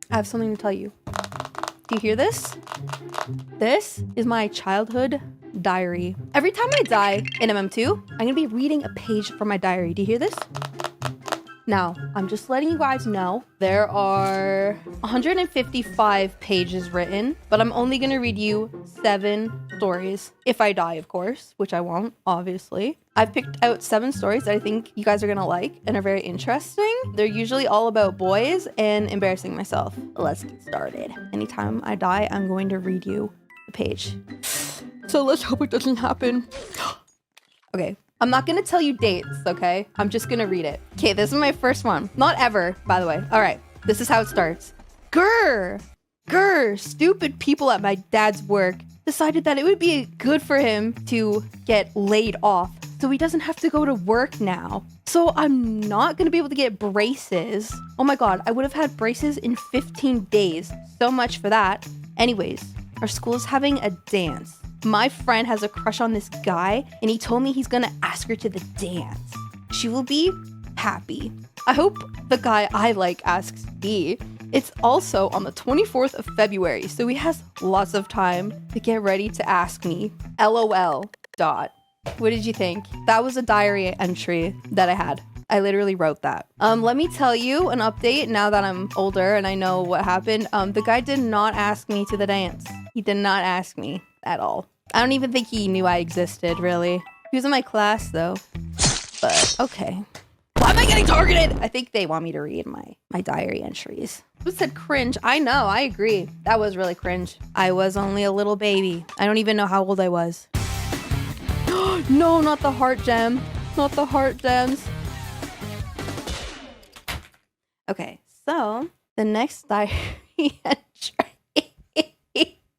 I have something to tell you. Do you hear this? This is my childhood diary. Every time I die in MM2, I'm gonna be reading a page from my diary. Do you hear this? Now, I'm just letting you guys know there are 155 pages written, but I'm only gonna read you 7 stories. If I die, of course, which I won't, obviously. I've picked out 7 stories that I think you guys are gonna like and are very interesting. They're usually all about boys and embarrassing myself. Let's get started. Anytime I die, I'm going to read you the page. So let's hope it doesn't happen. Okay. I'm not gonna tell you dates, okay? I'm just gonna read it. Okay, this is my first one. Not ever, by the way. All right, this is how it starts. Grr, stupid people at my dad's work decided that it would be good for him to get laid off so he doesn't have to go to work now. So I'm not gonna be able to get braces. Oh my God, I would have had braces in 15 days. So much for that. Anyways, our school is having a dance. My friend has a crush on this guy, and he told me he's gonna ask her to the dance. She will be happy. I hope the guy I like asks me. It's also on the 24th of February, so he has lots of time to get ready to ask me. LOL. What did you think? That was a diary entry that I had. I literally wrote that. Let me tell you an update now that I'm older and I know what happened. The guy did not ask me to the dance. He did not ask me at all. I don't even think he knew I existed, really. He was in my class, though. But, okay. Why am I getting targeted? I think they want me to read my diary entries. Who said cringe? I know, I agree. That was really cringe. I was only a little baby. I don't even know how old I was. No, not the heart gem. Not the heart gems. Okay, so the next diary entry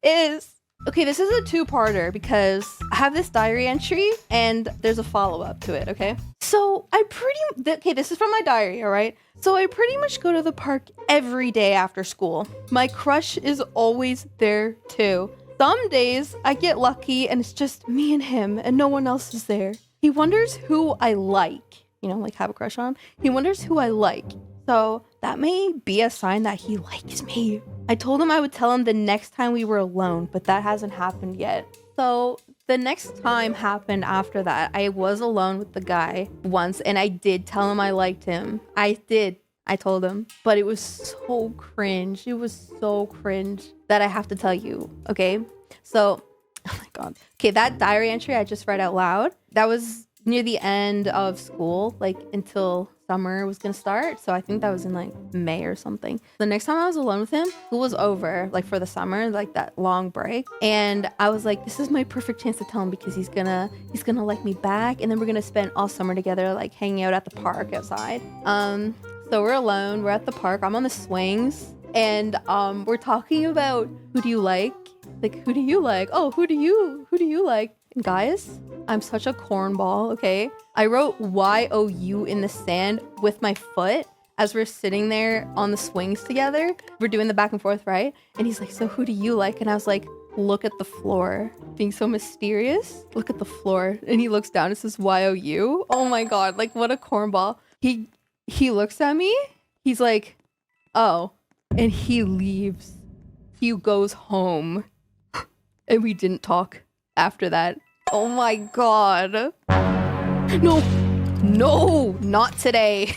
is... Okay, this is a 2-parter because I have this diary entry and there's a follow-up to it, okay? So okay, this is from my diary, all right? So I pretty much go to the park every day after school. My crush is always there too. Some days I get lucky and it's just me and him and no one else is there. He wonders who I like, you know, like have a crush on. He wonders who I like. So that may be a sign that he likes me. I told him I would tell him the next time we were alone, but that hasn't happened yet. So the next time happened after that. I was alone with the guy once and I did tell him I liked him. I did. I told him, but it was so cringe. It was so cringe that I have to tell you, okay? So, oh my God. Okay, that diary entry I just read out loud, that was near the end of school, like until summer was gonna start. So I think that was in like May or something. The next time I was alone with him, school was over, like for the summer, like that long break. And I was like, this is my perfect chance to tell him because he's gonna like me back. And then we're gonna spend all summer together, like hanging out at the park outside. So we're alone, we're at the park, I'm on the swings. And we're talking about who do you like? Like, who do you like? Oh, who do you like? And guys, I'm such a cornball, okay? I wrote YOU in the sand with my foot as we're sitting there on the swings together. We're doing the back and forth, right? And he's like, so who do you like? And I was like, look at the floor. Being so mysterious. Look at the floor. And he looks down and says, YOU. Oh my God, like what a cornball. He looks at me. He's like, oh. And he leaves. He goes home. And we didn't talk after that. Oh my God. No, not today.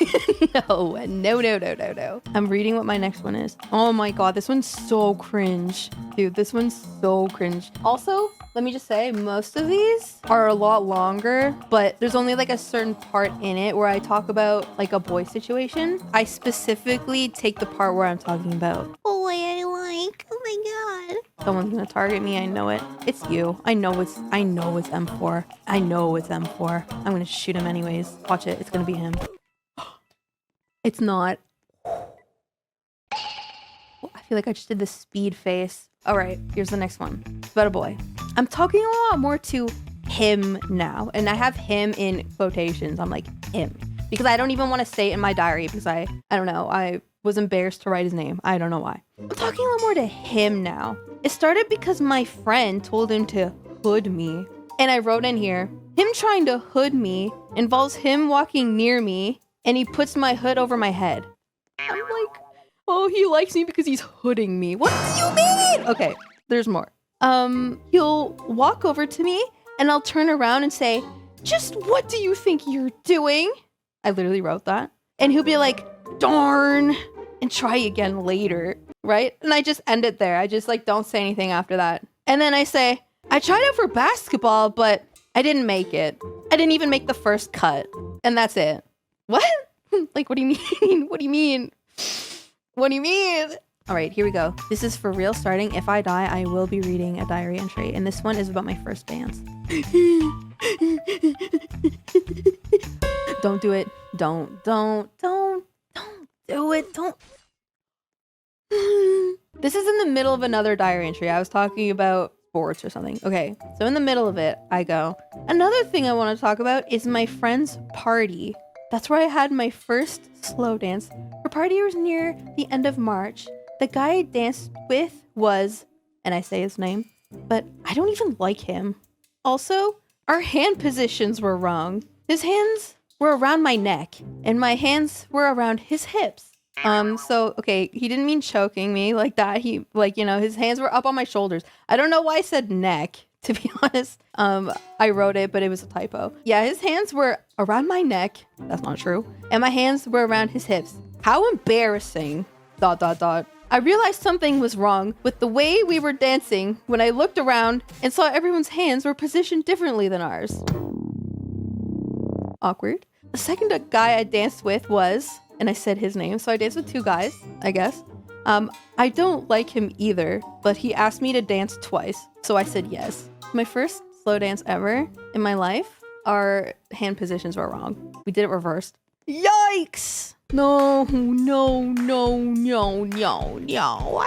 No. I'm reading what my next one is. Oh my God, this one's so cringe. Dude, this one's so cringe. Also, let me just say, most of these are a lot longer, but there's only like a certain part in it where I talk about like a boy situation. I specifically take the part where I'm talking about boy I like. Oh my God. Someone's gonna target me. I know it. It's you. I know it's M4. I know it's M4. I'm gonna shoot him anyways. Watch it. It's gonna be him. It's not. I feel like I just did the speed face. All right, here's the next one. It's about a boy. I'm talking a lot more to him now, and I have him in quotations. I'm like him because I don't even want to say it in my diary because I don't know. I was embarrassed to write his name. I don't know why. I'm talking a lot more to him now. It started because my friend told him to hood me, and I wrote in here, him trying to hood me involves him walking near me, and he puts my hood over my head. I'm like, Oh, he likes me because he's hooding me. What do you mean? Okay, there's more. He'll walk over to me and I'll turn around and say, just what do you think you're doing? I literally wrote that. And he'll be like, darn, and try again later, right? And I just end it there. I just like don't say anything after that. And then I say, I tried out for basketball, but I didn't make it. I didn't even make the first cut. And that's it. What? Like, what do you mean? What do you mean? What do you mean? All right, here we go. This is for real starting. If I die, I will be reading a diary entry. And this one is about my first dance. Don't do it. Don't do it. Don't. This is in the middle of another diary entry. I was talking about sports or something. Okay, so in the middle of it, I go, another thing I want to talk about is my friend's party. That's where I had my first slow dance. Her party was near the end of March. The guy I danced with was, and I say his name, but I don't even like him. Also, our hand positions were wrong. His hands were around my neck, and my hands were around his hips. So, okay, he didn't mean choking me like that. He, like, you know, his hands were up on my shoulders. I don't know why I said neck, to be honest. I wrote it, but it was a typo. Yeah, his hands were around my neck. That's not true. And my hands were around his hips. How embarrassing. ... I realized something was wrong with the way we were dancing when I looked around and saw everyone's hands were positioned differently than ours. Awkward. The second guy I danced with was, and I said his name, so I danced with two guys, I guess. I don't like him either, but he asked me to dance twice, so I said yes. My first slow dance ever in my life, our hand positions were wrong. We did it reversed. Yikes! No. I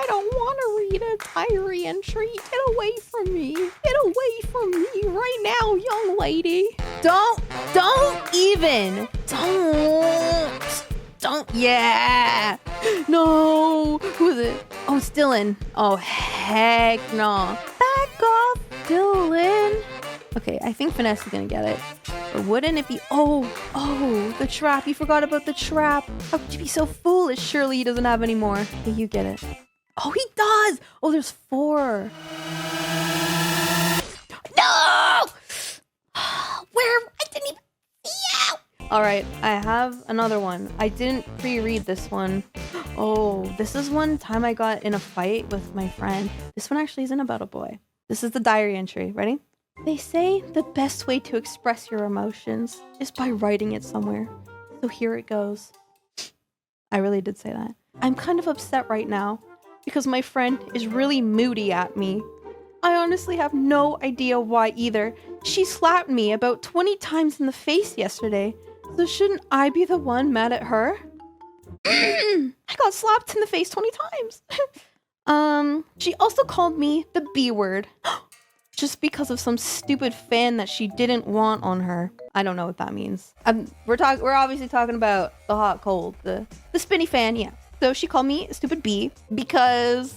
don't want to read a diary entry. Get away from me. Get away from me right now, young lady. Don't even. Don't. Yeah. No. Who is it? Oh, it's Dylan. Oh, heck no. Back off, Dylan. Okay, I think Finesse is gonna get it. But wouldn't it be... Oh, the trap. You forgot about the trap. How could you be so foolish? Surely he doesn't have any more. Okay, you get it. Oh, he does. Oh, there's 4. No! Where? I didn't even see you. All right, I have another one. I didn't pre-read this one. Oh, this is one time I got in a fight with my friend. This one actually isn't about a boy. This is the diary entry. Ready? They say the best way to express your emotions is by writing it somewhere. So here it goes. I really did say that. I'm kind of upset right now because my friend is really moody at me. I honestly have no idea why either. She slapped me about 20 times in the face yesterday. So shouldn't I be the one mad at her? I got slapped in the face 20 times. She also called me the B word. Just because of some stupid fan that she didn't want on her. I don't know what that means. We're obviously talking about the hot cold, the spinny fan, yeah. So she called me a stupid bee because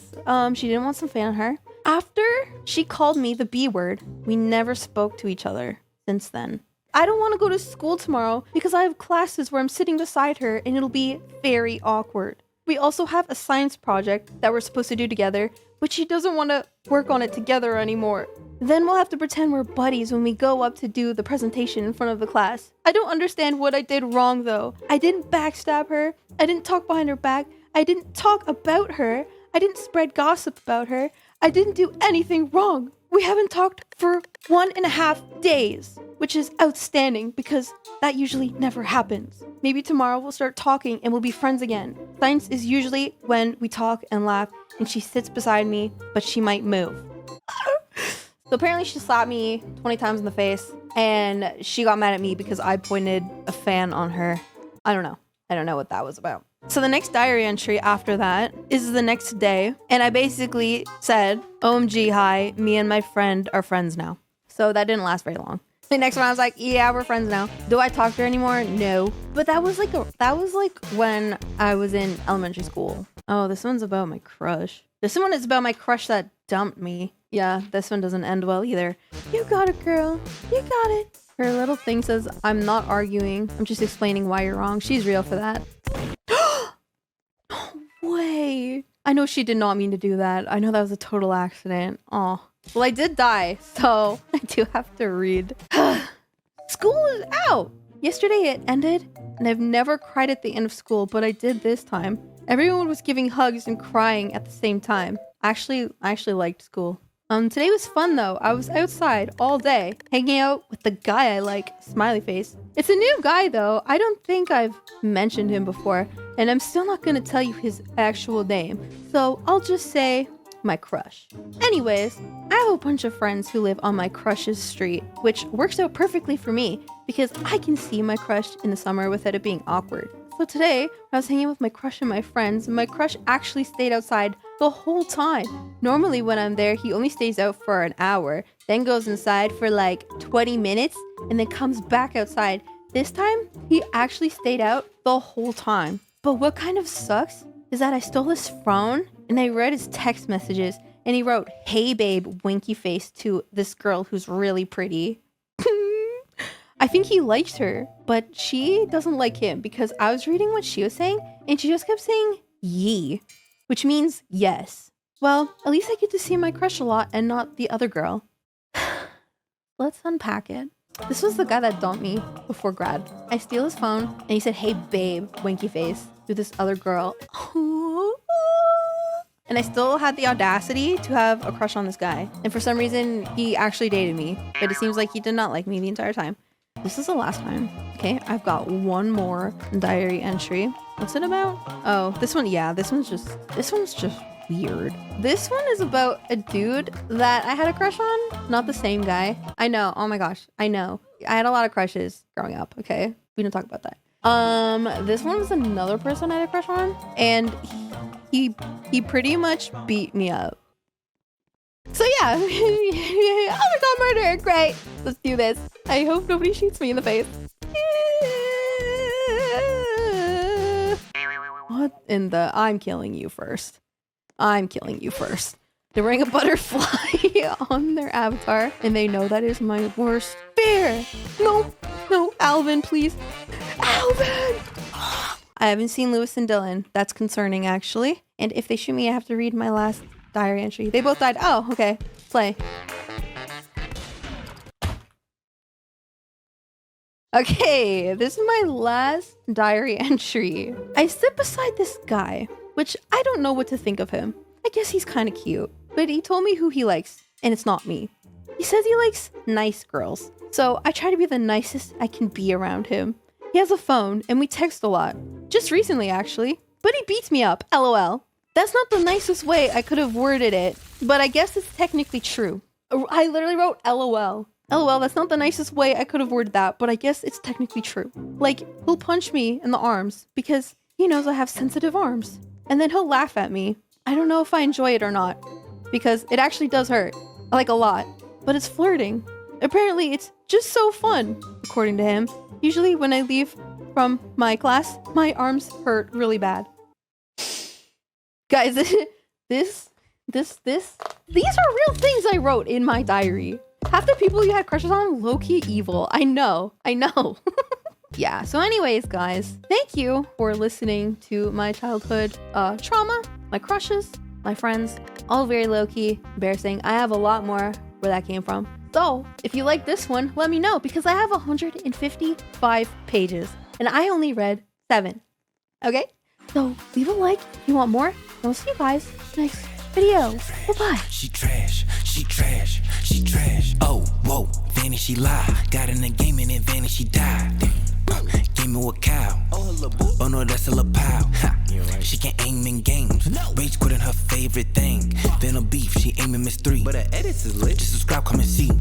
she didn't want some fan on her. After she called me the B word, we never spoke to each other since then. I don't want to go to school tomorrow because I have classes where I'm sitting beside her and it'll be very awkward. We also have a science project that we're supposed to do together, but she doesn't want to work on it together anymore. Then we'll have to pretend we're buddies when we go up to do the presentation in front of the class. I don't understand what I did wrong though. I didn't backstab her. I didn't talk behind her back. I didn't talk about her. I didn't spread gossip about her. I didn't do anything wrong. We haven't talked for 1.5 days, which is outstanding because that usually never happens. Maybe tomorrow we'll start talking and we'll be friends again. Science is usually when we talk and laugh and she sits beside me, but she might move. So apparently she slapped me 20 times in the face and she got mad at me because I pointed a fan on her. I don't know. I don't know what that was about. So the next diary entry after that is the next day. And I basically said, OMG, hi, me and my friend are friends now. So that didn't last very long. The next one I was like, yeah, we're friends now. Do I talk to her anymore? No. But that was like when I was in elementary school. Oh, this one's about my crush. This one is about my crush that dumped me. Yeah, this one doesn't end well either. You got it, girl. You got it. Her little thing says, I'm not arguing. I'm just explaining why you're wrong. She's real for that. way. I know she did not mean to do that. I know that was a total accident. Oh, well, I did die, so I do have to read. School is out. Yesterday it ended, and I've never cried at the end of school, but I did this time. Everyone was giving hugs and crying at the same time. I actually liked school. Today was fun though. I was outside all day, hanging out with the guy I like, smiley face. It's a new guy though. I don't think I've mentioned him before, and I'm still not gonna tell you his actual name. So I'll just say my crush. Anyways, I have a bunch of friends who live on my crush's street, which works out perfectly for me because I can see my crush in the summer without it being awkward. So today, when I was hanging with my crush and my friends, my crush actually stayed outside the whole time. Normally when I'm there, he only stays out for an hour, then goes inside for like 20 minutes, and then comes back outside. This time, he actually stayed out the whole time. But what kind of sucks is that I stole his phone and I read his text messages, and he wrote, "Hey babe, winky face," to this girl who's really pretty. I think he liked her, but she doesn't like him because I was reading what she was saying and she just kept saying "ye," which means yes. Well, at least I get to see my crush a lot and not the other girl. Let's unpack it. This was the guy that dumped me before grad. I steal his phone and he said, "Hey babe, winky face," to this other girl. And I still had the audacity to have a crush on this guy. And for some reason, he actually dated me, but it seems like he did not like me the entire time. This is the last time. Okay, I've got one more diary entry. What's it about? Oh, this one, yeah, this one's just weird. This one is about a dude that I had a crush on, not the same guy. I know, oh my gosh, I know. I had a lot of crushes growing up, okay? We don't talk about that. This one was another person I had a crush on, and he pretty much beat me up. So yeah, homicide murder, great. Let's do this. I hope nobody shoots me in the face. What in the? I'm killing you first. I'm killing you first. They're wearing a butterfly on their avatar, and they know that is my worst fear. No, Alvin, please. Alvin! I haven't seen Lewis and Dylan. That's concerning, actually. And if they shoot me, I have to read my last diary entry. They both died. Oh, okay. Play. Okay, this is my last diary entry. I sit beside this guy, which I don't know what to think of him. I guess he's kind of cute, but he told me who he likes, and it's not me. He says he likes nice girls, so I try to be the nicest I can be around him. He has a phone, and we text a lot. Just recently, actually. But he beats me up, LOL. That's not the nicest way I could have worded it, but I guess it's technically true. I literally wrote LOL. LOL, that's not the nicest way I could have worded that, but I guess it's technically true. Like, he'll punch me in the arms because he knows I have sensitive arms. And then he'll laugh at me. I don't know if I enjoy it or not, because it actually does hurt. Like, a lot. But it's flirting. Apparently, it's just so fun, according to him. Usually when I leave from my class, my arms hurt really bad. Guys, these are real things I wrote in my diary. Half the people you had crushes on, low-key evil. I know. Yeah, so anyways, guys, thank you for listening to my childhood trauma, my crushes, my friends, all very low-key, embarrassing. I have a lot more where that came from. So, if you like this one, let me know, because I have 155 pages, and I only read 7. Okay? So, leave a like if you want more, and we'll see you guys next video. Bye-bye. She trash. Oh, whoa, Vanny, she lie. Got in the game and then Vanny, she died. Gave me a cow. Oh no, that's a little pal. She can aim in games. Rage quitting her favorite thing. Then a beef, she aiming Miss 3. But her edits is lit. Just subscribe, come and see.